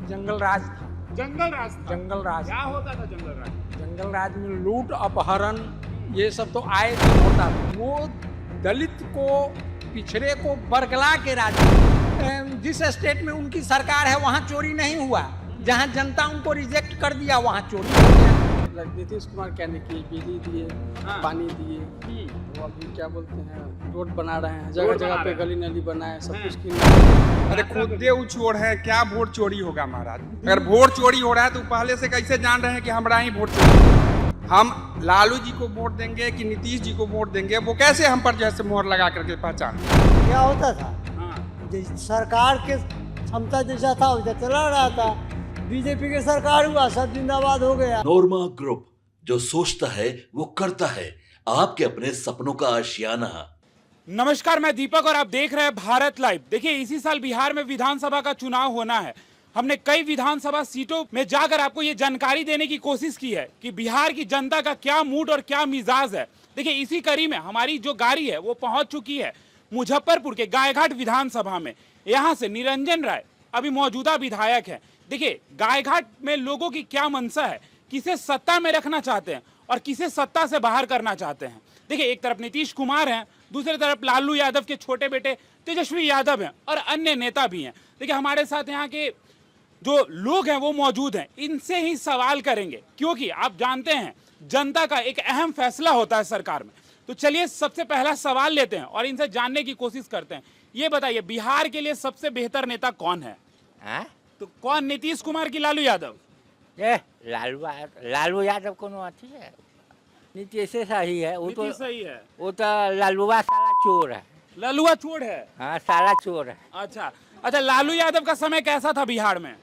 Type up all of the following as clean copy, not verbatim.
जंगल राज था। जंगल राज था। जंगल राज क्या होता था जंगल राज? जंगल राज में लूट अपहरण ये सब तो आए दिन होता था। वो दलित को पिछड़े को बरगला के राज। जिस स्टेट में उनकी सरकार है वहाँ चोरी नहीं हुआ, जहाँ जनता उनको रिजेक्ट कर दिया वहाँ चोरी हो गया। नीतीश कुमार क्या नहीं किए, बिजली दिए, हाँ। पानी दिए, वो अभी क्या बोलते हैं रोड बना रहे हैं, जगह रोड जगह बना पे रहे हैं। गली नली बनाए, सब हाँ। कुछ किए। अरे खुद दे चोर है, क्या वोट चोरी होगा महाराज? अगर वोट चोरी हो रहा है तो पहले से कैसे जान रहे हैं कि हमारा ही वोट चोरी हो रहा है? हम लालू जी को वोट देंगे कि नीतीश जी को वोट देंगे, वो कैसे हम पर जैसे मोहर लगा करके पहचान? क्या होता था हाँ। सरकार के क्षमता जैसा था वैसा चला रहा था। बीजेपी की सरकार हुआ, सब जिंदाबाद हो गया। नोरमा ग्रुप, जो सोचता है वो करता है, आपके अपने सपनों का आशियाना। नमस्कार, मैं दीपक और आप देख रहे हैं भारत लाइव। देखिए, इसी साल बिहार में विधानसभा का चुनाव होना है। हमने कई विधानसभा सीटों में जाकर आपको ये जानकारी देने की कोशिश की है कि बिहार की जनता का क्या मूड और क्या मिजाज है। देखिए, इसी कड़ी में हमारी जो गाड़ी है वो पहुंच चुकी है मुजफ्फरपुर के गायघाट विधानसभा में। यहाँ से निरंजन राय अभी मौजूदा विधायक है। देखिए, गायघाट में लोगों की क्या मंशा है, किसे सत्ता में रखना चाहते हैं और किसे सत्ता से बाहर करना चाहते हैं। देखिए, एक तरफ नीतीश कुमार हैं, दूसरी तरफ लालू यादव के छोटे बेटे तेजस्वी यादव हैं और अन्य नेता भी हैं। देखिए, हमारे साथ यहाँ के जो लोग हैं वो मौजूद हैं, इनसे ही सवाल करेंगे, क्योंकि आप जानते हैं जनता का एक अहम फैसला होता है सरकार में। तो चलिए सबसे पहला सवाल लेते हैं और इनसे जानने की कोशिश करते हैं। ये बताइए, बिहार के लिए सबसे बेहतर नेता कौन है? तो कौन, नीतीश कुमार की लालू यादव? लालू यादव कोनो अथी है, नीतीश सही है। वो तो नीतीश सही है। वो तो लालूआ साला चोर है। ललुआ चोर है। हाँ, साला चोर है। अच्छा अच्छा, लालू यादव का समय कैसा था बिहार में?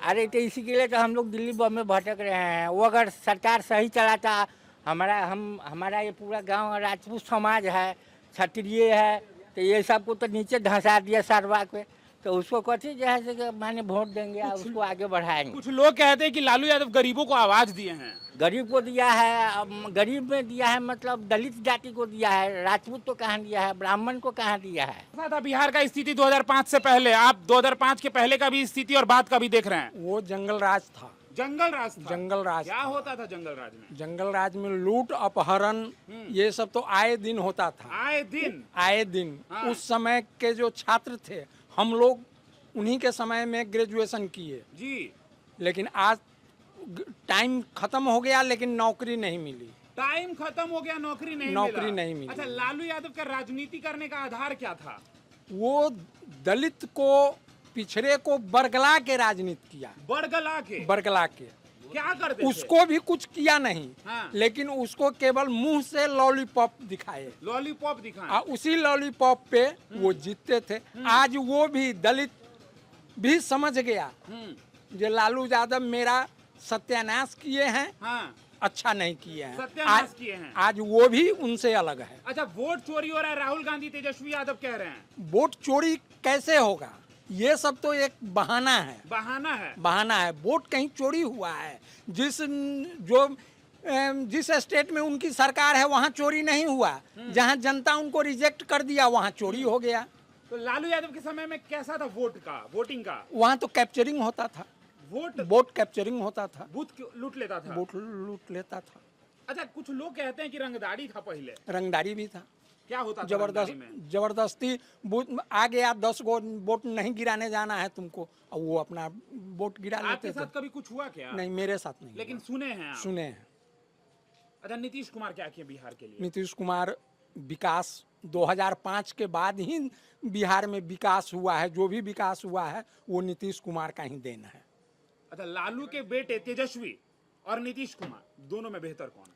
अरे तो इसी के लिए तो हम लोग दिल्ली बॉम्बे भटक रहे हैं। वो अगर सरकार सही चलाता, हमारा ये पूरा गांव राजपूत समाज है, क्षत्रिय है, तो ये सबको तो नीचे धंसा दिया सरवा पे। तो उसको कथी जो है कि माने वोट देंगे और उसको आगे बढ़ाएंगे। कुछ लोग कहते हैं कि लालू यादव गरीबों को आवाज दिए हैं। गरीब को दिया है, गरीब में दिया है, मतलब दलित जाति को दिया है। राजपूत को कहाँ दिया है, ब्राह्मण को कहाँ दिया है? कैसा था बिहार का स्थिति 2005 से पहले? आप 2005 के पहले का भी स्थिति और बात का भी देख रहे हैं। वो जंगल राज था। जंगल राज था। जंगल राज क्या होता था जंगल राज में? जंगल राज में लूट अपहरण ये सब तो आए दिन होता था। आए दिन। आए दिन। हाँ। उस समय के जो छात्र थे, हम लोग उन्हीं के समय में ग्रेजुएशन किए जी। लेकिन आज टाइम खत्म हो गया लेकिन नौकरी नहीं मिली। टाइम खत्म हो गया, नौकरी नहीं मिली। अच्छा, लालू यादव का राजनीति करने का आधार क्या था? वो दलित को पिछड़े को बरगला के राजनीति किया। बरगला के क्या करते थे? उसको भी कुछ किया नहीं। हाँ। लेकिन उसको केवल मुंह से लॉलीपॉप दिखाए। लॉलीपॉप दिखाए। उसी लॉलीपॉप पे वो जीतते थे। आज वो भी दलित भी समझ गया जो लालू यादव मेरा सत्यानाश किए हैं। हाँ। अच्छा नहीं किए हैं। सत्यानाश किए हैं। आज वो भी उनसे अलग है। अच्छा, वोट चोरी हो रहा है, राहुल गांधी तेजस्वी यादव कह रहे हैं। वोट चोरी कैसे होगा? ये सब तो एक बहाना है। बहाना है। वोट कहीं चोरी हुआ है? जिस स्टेट में उनकी सरकार है वहाँ चोरी नहीं हुआ, जहाँ जनता उनको रिजेक्ट कर दिया वहाँ चोरी हो गया। तो लालू यादव के समय में कैसा था वोटिंग का? वहाँ तो कैप्चरिंग होता था। वोट कैप्चरिंग होता था। बूथ लूट लेता था। वोट लूट लेता था। अच्छा, कुछ लोग कहते हैं कि रंगदारी था पहले। रंगदारी भी था। क्या होता था? जबरदस्ती आ गया, 10 गो वोट नहीं गिराने जाना है तुमको, और वो अपना वोट गिरा लेते थे। आपके साथ कभी कुछ हुआ क्या? नहीं, मेरे साथ नहीं। लेकिन सुने हैं आप? सुने हैं। अच्छा, नीतीश कुमार क्या किए बिहार के लिए? नीतीश कुमार विकास 2005 के बाद ही बिहार में विकास हुआ है। जो भी विकास हुआ है वो नीतीश कुमार का ही देन है। अच्छा, लालू के बेटे तेजस्वी और नीतीश कुमार दोनों में बेहतर कौन है?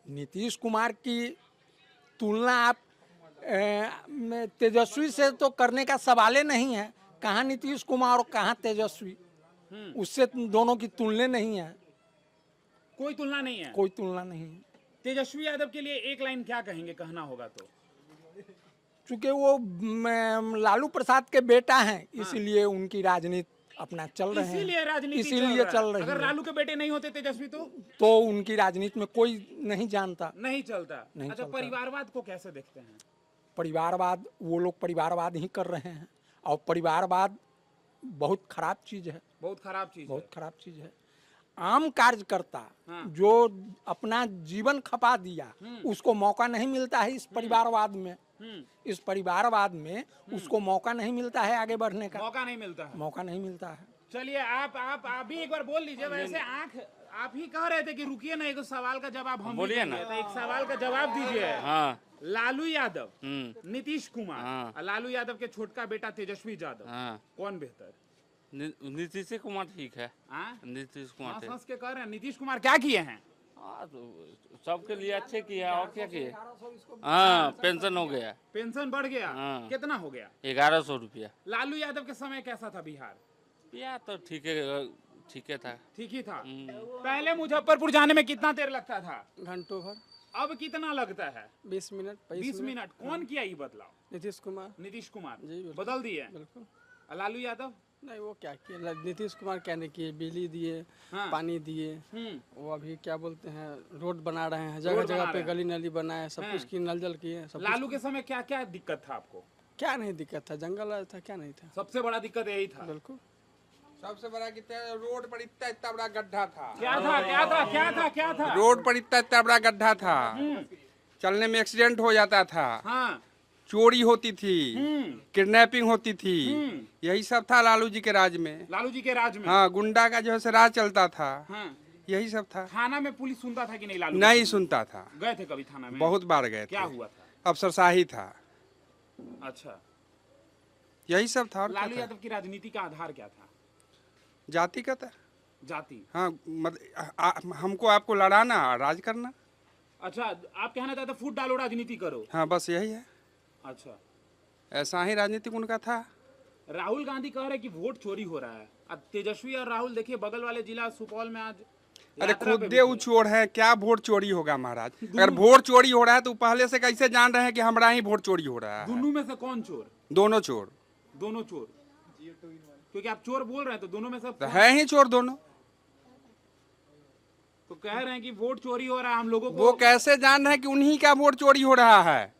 नीतीश कुमार की तुलना आप तेजस्वी से तो करने का सवाल नहीं है। कहाँ नीतीश कुमार और कहाँ तेजस्वी, उससे दोनों की तुलना नहीं है। कोई तुलना नहीं है। कोई तुलना नहीं है। तेजस्वी यादव के लिए एक लाइन क्या कहेंगे, कहना होगा तो? चूंकि वो लालू प्रसाद के बेटा हैं, इसीलिए उनकी राजनीति अपना चल रहे हैं। इसीलिए राजनीति चल रही है। अगर लालू के बेटे नहीं होते तेजस्वी तो उनकी राजनीति में कोई नहीं जानता, नहीं चलता। नहीं अच्छा, चलता। परिवारवाद को कैसे देखते हैं? परिवारवाद, वो लोग परिवारवाद ही कर रहे हैं और परिवारवाद बहुत खराब चीज है। बहुत खराब चीज बहुत खराब चीज है। आम कार्यकर्ता हाँ। जो अपना जीवन खपा दिया उसको मौका नहीं मिलता है इस परिवारवाद में। इस परिवारवाद में उसको मौका नहीं मिलता है आगे बढ़ने का, मौका नहीं मिलता है। मौका नहीं मिलता है। चलिए आप भी एक बार बोल लीजिए। वैसे आंख आप ही कह रहे थे कि रुकिए ना, एक सवाल का जवाब हम बोलिए ना, तो एक सवाल का जवाब दीजिए। हाँ लालू यादव, नीतीश कुमार, लालू यादव के छोटका बेटा तेजस्वी यादव, हाँ कौन बेहतर? नीतीश कुमार ठीक है। हाँ? नीतीश कुमार ठीक। हंस के कह रहे हैं नीतीश कुमार क्या किए हैं? हाँ तो सबके लिए अच्छे किए और क्या किए। हाँ पेंशन हो गया, पेंशन बढ़ गया। हाँ। कितना हो गया? 1100 रुपया। लालू यादव के समय कैसा था बिहार? या तो ठीक है था। ठीक ही था। पहले मुजफ्फरपुर जाने में कितना देर लगता था? घंटों भर, अब कितना लगता है? 20 मिनट, 20 मिनट। कौन किया ये बदलाव? नीतीश कुमार। नीतीश कुमार जी, बिल्कुल। बदल दिए। बिल्कुल लालू यादव नहीं, वो क्या किए, नीतीश कुमार क्या नहीं किए, बिजली दिए, हाँ। पानी दिए, वो अभी क्या बोलते हैं रोड बना रहे हैं, जगह रोड जगह बना पे रहे हैं। गली नली बनाए, सब हाँ। कुछ की नल जल किए, सब लालू के समय क्या क्या दिक्कत था आपको? कुछ। क्या नहीं दिक्कत था, जंगल था, क्या नहीं था। सबसे बड़ा दिक्कत यही था। बिल्कुल सबसे बड़ा कितना रोड पर इतना बड़ा गड्ढा था। क्या था क्या था क्या था क्या था? रोड पर इतना बड़ा गड्ढा था, चलने में एक्सीडेंट हो जाता था, हाँ। चोरी होती थी, किडनैपिंग होती थी, यही सब था लालू जी के राज में। लालू जी के राज में। हाँ, गुंडा का जो है राज चलता था, हाँ। यही सब था। थाना में पुलिस सुनता था कि नहीं? लालू नहीं सुनता था। गए थे कभी थाना में? बहुत बार गए क्या थे। हुआ था? अफसरशाही था, अच्छा। यही सब था। और क्या लालू था? यादव की राजनीति का आधार क्या था? जातिगत। जाति। हाँ हमको आपको लड़ाना, राज करना। अच्छा, आप कहना चाहते फूट डालो राजनीति करो। हाँ बस यही है, अच्छा। ऐसा ही राजनीतिक उनका था। राहुल गांधी कह रहे कि वोट चोरी हो रहा है। अब तेजस्वी और राहुल देखिए बगल वाले जिला सुपौल में आज अरे यात्रा पे खुदे भी वो थे। चोर है, क्या वोट चोरी होगा महाराज? अगर वोट चोरी हो रहा है तो पहले से कैसे जान रहे हैं कि हमारा ही वोट चोरी हो रहा है? दोनों में से कौन चोर? दोनों चोर। दोनों चोर, क्योंकि आप चोर बोल रहे हैं तो दोनों में से तो है ही चोर दोनों। तो कह रहे हैं कि वोट चोरी हो रहा है हम लोगों को। वो कैसे जान रहे हैं कि उन्हीं का वोट चोरी हो रहा है?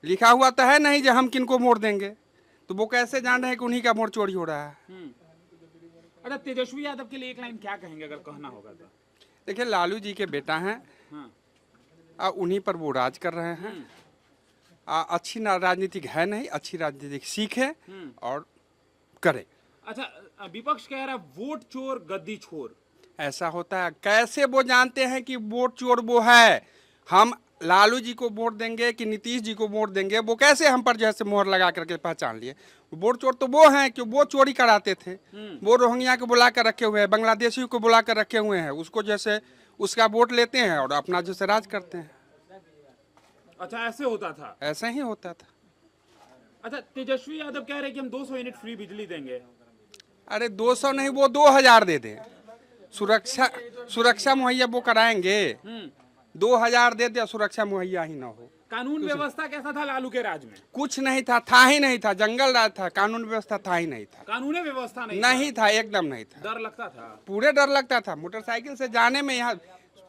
लिखा हुआ तो है नहीं जो हम किनको वोट देंगे, तो वो कैसे जान रहे हैं कि उन्हीं का वोट चोरी हो रहा है? अच्छा, तेजस्वी यादव के लिए एक लाइन क्या कहेंगे अगर कहना होगा तो? देखिए लालू जी के बेटा हैं, हाँ। उन्हीं पर वो राज कर रहे हैं। अच्छी राजनीतिक है नहीं, अच्छी राजनीतिक सीखे और करे। अच्छा, विपक्ष कह रहा है वोट चोर गद्दी छोर। ऐसा होता है? कैसे वो जानते हैं कि वोट चोर वो है? हम लालू जी को वोट देंगे कि नीतीश जी को वोट देंगे, वो कैसे हम पर जैसे मोहर लगा करके पहचान लिए? वोट चोर तो वो हैं कि वो चोरी कराते थे। वो रोहिंग्या को बुला कर रखे हुए हैं, बांग्लादेशी को बुला कर रखे हुए हैं, उसको जैसे उसका वोट लेते हैं और अपना जैसे राज करते हैं। अच्छा, ऐसे होता था? ऐसा ही होता था। अच्छा, तेजस्वी यादव कह रहे हैं कि हम 200 यूनिट फ्री बिजली देंगे। अरे 200 नहीं, वो 2000 दे दें। सुरक्षा मुहैया वो कराएंगे। 2000 दे दिया, सुरक्षा मुहैया ही ना हो। कानून व्यवस्था कैसा था लालू के राज में? कुछ नहीं था ही नहीं था, जंगल राज था, कानून व्यवस्था था ही नहीं था। कानूनी व्यवस्था नहीं था, एकदम नहीं था। डर लगता था? पूरे डर लगता था। मोटरसाइकिल से जाने में, यहाँ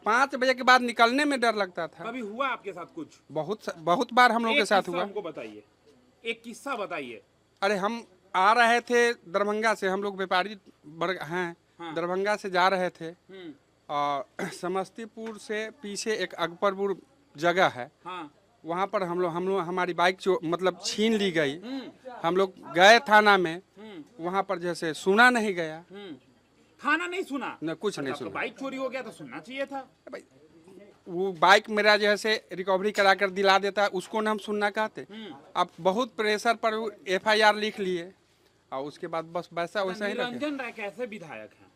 5 बजे के बाद निकलने में डर लगता था। कभी हुआ आपके साथ कुछ? बहुत बार हम लोग के साथ हुआ। हमको बताइए, एक किस्सा बताइए। अरे हम आ रहे थे दरभंगा से, हम लोग व्यापारी वर्ग हैं। हाँ। दरभंगा से जा रहे थे और समस्तीपुर से पीछे एक अकबरपुर जगह है, हाँ। वहाँ पर हम लोग हमारी बाइक जो मतलब छीन ली गई। हम लोग गए थाना में, वहाँ पर जैसे सुना नहीं गया। थाना नहीं सुना? न कुछ नहीं आपका सुना। बाइक चोरी हो गया तो सुनना चाहिए था। वो बाइक मेरा जैसे रिकवरी करा कर दिला देता, उसको ना हम सुनना कहते। अब बहुत प्रेशर पर FIR लिख लिए और उसके बाद बस वैसा वैसा ही रखे। निरंजन राय कैसे विधायक हैं?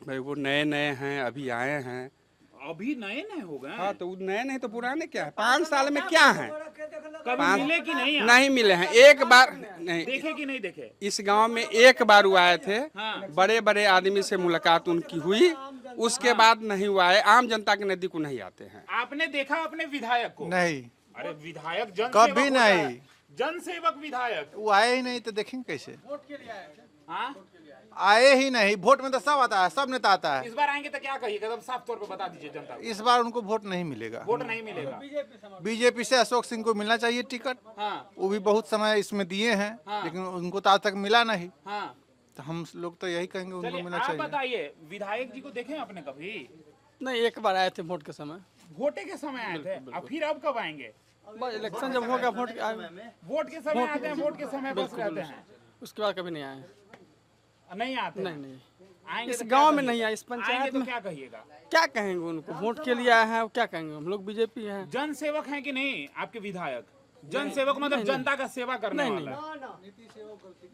भाई वो नए हैं, अभी आए हैं। अभी नए हो गए? हाँ तो नए नहीं तो पुराने क्या है? 5 साल में क्या है? कभी मिले कि नहीं? नहीं मिले हैं, एक बार नहीं। देखे कि नहीं देखे? इस गांव में एक बार वो आए थे, हाँ। बड़े बड़े आदमी से मुलाकात उनकी हुई, उसके बाद नहीं हुआ है। आम जनता के नजदीक नहीं आते हैं। आपने देखा अपने विधायक को? नहीं, अरे विधायक जन कभी नहीं। जन सेवक विधायक वो आए ही नहीं तो देखेंगे कैसे? हाँ? आए ही नहीं। वोट में तो सब आता है, सब नेता आता है। इस बार आएंगे तो क्या कहिएगा? एकदम साफ तौर पे बता दीजिए जनता को। इस बार उनको वोट नहीं मिलेगा। वोट नहीं मिलेगा। बीजेपी से अशोक सिंह को मिलना चाहिए टिकट। हाँ। वो भी बहुत समय इसमें दिए हैं, हाँ। लेकिन उनको तो आज तक मिला नहीं। हाँ। तो हम लोग तो यही कहेंगे उनको चलिए मिलना आप चाहिए। बताइए, विधायक जी को देखे हैं आपने कभी? नहीं, एक बार आए थे वोट के समय। वोटे के समय आए थे, अब फिर अब कब आएंगे? बस इलेक्शन जब हो गया वोट वोट के समय आते हैं, वोट के समय बस रहते हैं, उसके बाद कभी नहीं आए। नहीं आते? नहीं आएंगे इस तो क्या गांव में कहिएगा? नहीं आए, इस आएंगे पंचायत तो में क्या कहिएगा? क्या कहेंगे उनको? वोट के लिए आए हैं, क्या कहेंगे? हम लोग बीजेपी हैं। जन सेवक हैं कि नहीं आपके विधायक? जन सेवक मतलब जनता का सेवा करने वाला?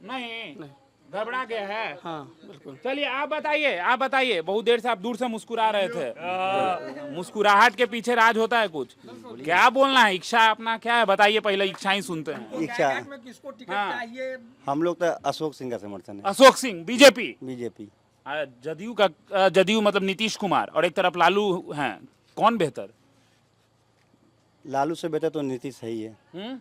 नहीं, गड़बड़ा गया है। हाँ बिल्कुल। चलिए आप बताइए, बहुत देर से आप दूर से मुस्कुरा रहे थे, मुस्कुराहट के पीछे राज होता है कुछ? क्या बोलना है, इच्छा अपना क्या है बताइए, पहले इच्छाएं सुनते हैं। इच्छा में किसको टिकट हाँ। चाहिए? हम लोग तो अशोक सिंह का समर्थन है, अशोक सिंह बीजेपी, बीजेपी। जदयू मतलब नीतीश कुमार, और एक तरफ लालू हैं, कौन बेहतर? लालू से बेहतर तो नीतीश है ही है।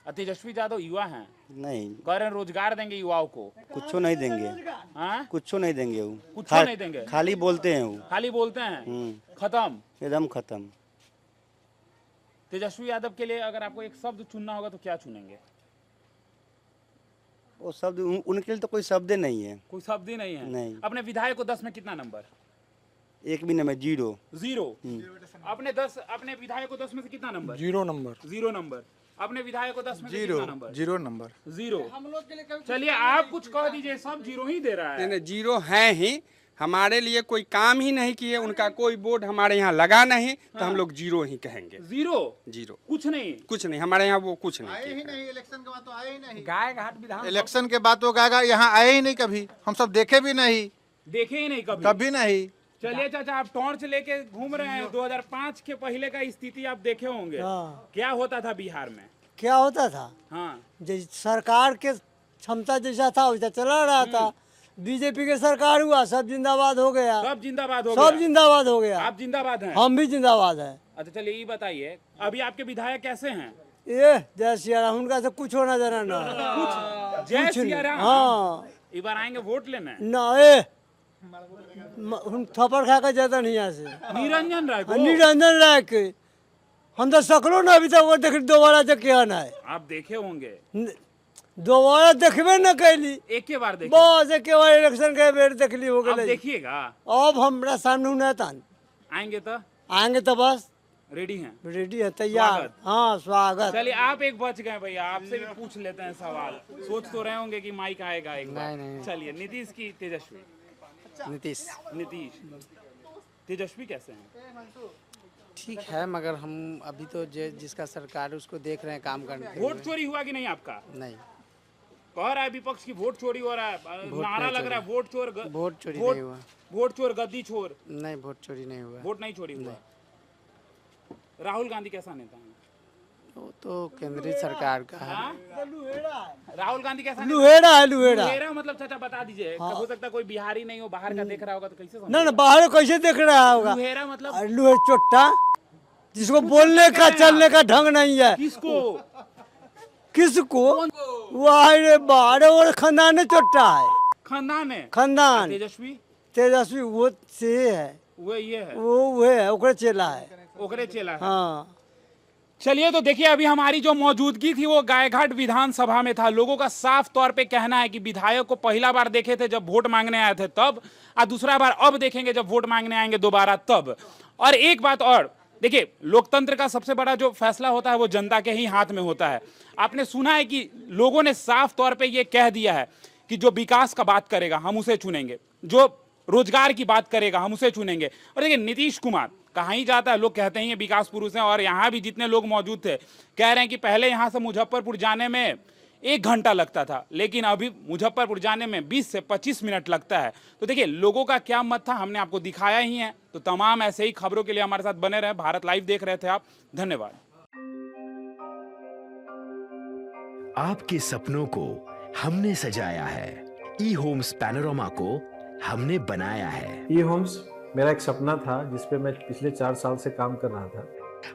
तेजस्वी यादव युवा हैं, नहीं, कह रहे हैं रोजगार देंगे युवाओं को। कुछ नहीं देंगे, हाँ? कुछ नहीं देंगे वो, कुछ नहीं देंगे, खाली बोलते हैं वो। खाली बोलते हैं, खत्म, एकदम खत्म। तेजस्वी यादव के लिए अगर आपको एक शब्द चुनना होगा तो क्या चुनेंगे? वो शब्द उनके लिए तो कोई शब्द नहीं है, कोई शब्द ही नहीं है। नहीं। अपने विधायक को 10 में कितना नंबर? एक भी नंबर, जीरो। अपने विधायक को 10 में से कितना नंबर? 0 नंबर। 0 नंबर। अपने विधायक को 10 में से कितना नंबर? 0 नंबर। 0। चलिए आप कुछ कह दीजिए, सब 0 ही दे रहा है। नहीं, जीरो है ही, हमारे लिए कोई काम ही नहीं किए, उनका कोई बोर्ड हमारे यहाँ लगा नहीं, तो हम लोग जीरो ही कहेंगे। 0 कुछ नहीं, हमारे यहाँ वो कुछ नहीं आए ही किए। नहीं, इलेक्शन के बाद तो आए ही नहीं। गाय घाट विधान इलेक्शन के बाद तो गायगा यहाँ आए ही नहीं कभी, हम सब देखे भी नहीं, देखे ही नहीं कभी। कभी नहीं। चलिए चाचा, आप टॉर्च लेके घूम रहे हैं, 2005 के पहले का स्थिति आप देखे होंगे। हाँ। क्या होता था बिहार में? क्या होता था? हाँ, सरकार के क्षमता जैसा था वैसा चला रहा था। बीजेपी के सरकार हुआ, सब जिंदाबाद हो गया, सब जिंदाबाद हो सब गया। जिंदाबाद हो गया। आप जिंदाबाद हैं? हम भी जिंदाबाद है। अच्छा चलिए ये बताइए, अभी आपके विधायक कैसे हैं? ये जय सिया राम, उनका से कुछ होना जाना ना कुछ जय कुछ सिया नहीं। राम। हाँ इस बार आएंगे वोट लेने? ना, हम थप्पड़ खा कर जाता नहीं यहाँ से। निरंजन राय को? निरंजन राय के हम तो सकलो ना अभी तक वो देख दोबारा देख के आना है। आप देखे होंगे, दोबारा देखबे न कैली, एक के बार देखे। बस एक बार इलेक्शन के बेर देख ली हो अब गई। देखिएगा, अब हमरा सामने न तान आएंगे तो आएंगे तो बस रेडी हैं। रेडी है, तैयार। स्वागत। हाँ स्वागत। चलिए आप एक बच गए भैया, आपसे भी पूछ लेते हैं सवाल। सोच तो रहे होंगे कि माइक आएगा एक बार। नहीं। चलिए, नीतीश की तेजस्वी? नीतीश नीतीश। तेजस्वी कैसे हैं? ठीक है, मगर हम अभी तो जिसका सरकार है उसको देख रहे हैं काम करने के वोट लिए। चोरी हुआ कि नहीं आपका? नहीं, कह रहा है विपक्ष की वोट चोरी हो रहा है, नारा नहीं लग रहा है वोट चोर वोट चोरी नहीं हुआ। वोट चोर गद्दी चोर। नहीं, वोट चोरी नहीं हुआ। वोट नहीं चोरी हुआ। राहुल गांधी कैसा नेता है? वो तो केंद्रीय सरकार का है। हाँ? राहुल गांधी कैसा नेता? लुहेड़ा है, लुहेड़ा। लुहेरा मतलब चाचा बता दीजिए। हो सकता है कोई बिहारी नहीं हो, बाहर का देख रहा होगा तो कैसे समझेगा? ना बाहर कैसे देख रहा होगा? लुहेरा मतलब लुहे चोट्टा, जिसको बोलने का चलने का ढंग नहीं है। किसको? किसको? वाह बाहर और खानदान चोट्टा है। खानदान है। खानदान तेजस्वी? तेजस्वी वो से है, वो ये है, वो है, ओकरे चेला है। ओकरे चेला है। हाँ। चलिए तो देखिए, अभी हमारी जो मौजूदगी थी वो गायघाट विधानसभा में था। लोगों का साफ तौर पे कहना है कि विधायक को पहला बार देखे थे जब वोट मांगने आए थे तब, और दूसरा बार अब देखेंगे जब वोट मांगने आएंगे दोबारा तब। और एक बात और देखिए, लोकतंत्र का सबसे बड़ा जो फैसला होता है वो जनता के ही हाथ में होता है। आपने सुना है कि लोगों ने साफ तौर पे ये कह दिया है कि जो विकास का बात करेगा हम उसे चुनेंगे, जो रोजगार की बात करेगा हम उसे चुनेंगे। और देखिए, नीतीश कुमार कहाँ ही जाता है, लोग कहते हैं विकास पुरुष हैं, और यहाँ भी जितने लोग मौजूद थे कह रहे हैं कि पहले यहाँ से मुजफ्फरपुर जाने में 1 घंटा लगता था, लेकिन अभी मुजफ्फरपुर जाने में 20 से 25 मिनट लगता है। तो देखिए, लोगों का क्या मत था हमने आपको दिखाया ही है। तो तमाम ऐसे ही खबरों के लिए हमारे साथ बने रहे। भारत लाइव देख रहे थे आप, धन्यवाद। आपके सपनों को हमने सजाया है, ई होम्स पैनोरमा को हमने बनाया है। ई होम्स मेरा एक सपना था जिस पे मैं पिछले 4 साल से काम कर रहा था।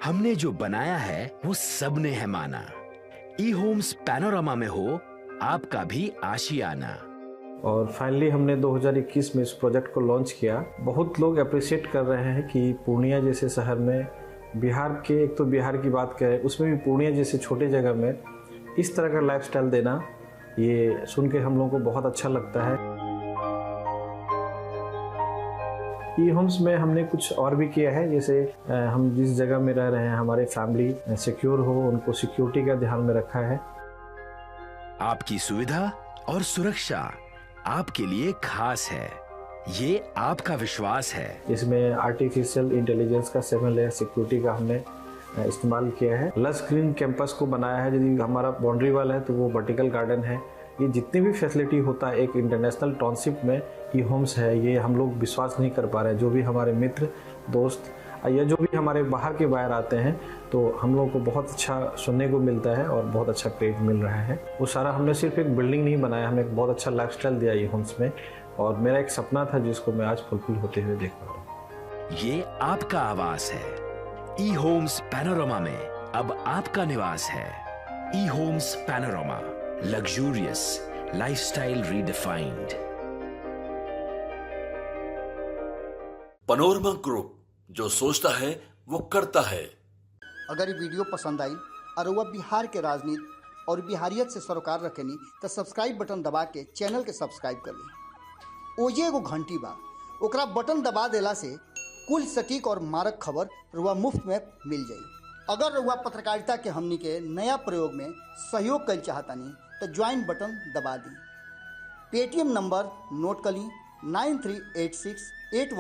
हमने जो बनाया है वो सबने है माना। ई होम्स पैनोरमा में हो आपका भी आशियाना। और फाइनली हमने 2021 में इस प्रोजेक्ट को लॉन्च किया। बहुत लोग अप्रिशिएट कर रहे हैं कि पूर्णिया जैसे शहर में, बिहार के, एक तो बिहार की बात करें उसमें भी पूर्णिया जैसे छोटे जगह में इस तरह का लाइफस्टाइल देना, ये सुन के हम लोगों को बहुत अच्छा लगता है। ई होम्स में हमने कुछ और भी किया है, जैसे हम जिस जगह में रह रहे हैं हमारे फैमिली सिक्योर हो, उनको सिक्योरिटी का ध्यान में रखा है। आपकी सुविधा और सुरक्षा आपके लिए खास है, ये आपका विश्वास है। इसमें आर्टिफिशियल इंटेलिजेंस का 7 लेयर सिक्योरिटी का हमने इस्तेमाल किया है। लस ग्रीन कैंपस को बनाया है, यदि हमारा बाउंड्री वाल है तो वो वर्टिकल गार्डन है। ये जितनी भी फैसिलिटी होता है एक इंटरनेशनल टाउनशिप में ई होम्स है, ये हम लोग विश्वास नहीं कर पा रहे हैं। जो भी हमारे मित्र दोस्त या जो भी हमारे बाहर के बाहर आते हैं तो हम लोगों को बहुत अच्छा सुनने को मिलता है और बहुत अच्छा क्रेडिट मिल रहा है। वो सारा हमने सिर्फ एक बिल्डिंग नहीं बनाया, हमें एक बहुत अच्छा लाइफस्टाइल दिया ई होम्स में, और मेरा एक सपना था जिसको मैं आज फुलफिल होते हुए देख पा रहा हूँ। ये आपका आवास है। ई होम्स पैनोरामा में अब आपका निवास है। E homes Panorama, luxurious lifestyle redefined. Panorama group, जो सोचता है वो करता है। अगर ये वीडियो पसंद आई और वह बिहार के राजनीति और बिहारियत से सरोकार रखेनी तो सब्सक्राइब बटन दबा के चैनल के सब्सक्राइब कर ली। ओजे एगो घंटी बा, ओकरा बटन दबा देला से कुल सटीक और मारक खबर रुआ मुफ्त में मिल जाई। अगर रुआ पत्रकारिता के हमनी के नया प्रयोग में सहयोग कर चाहतानी तो ज्वाइन बटन दबा दी। पेटीएम नंबर नोट कर ली 938681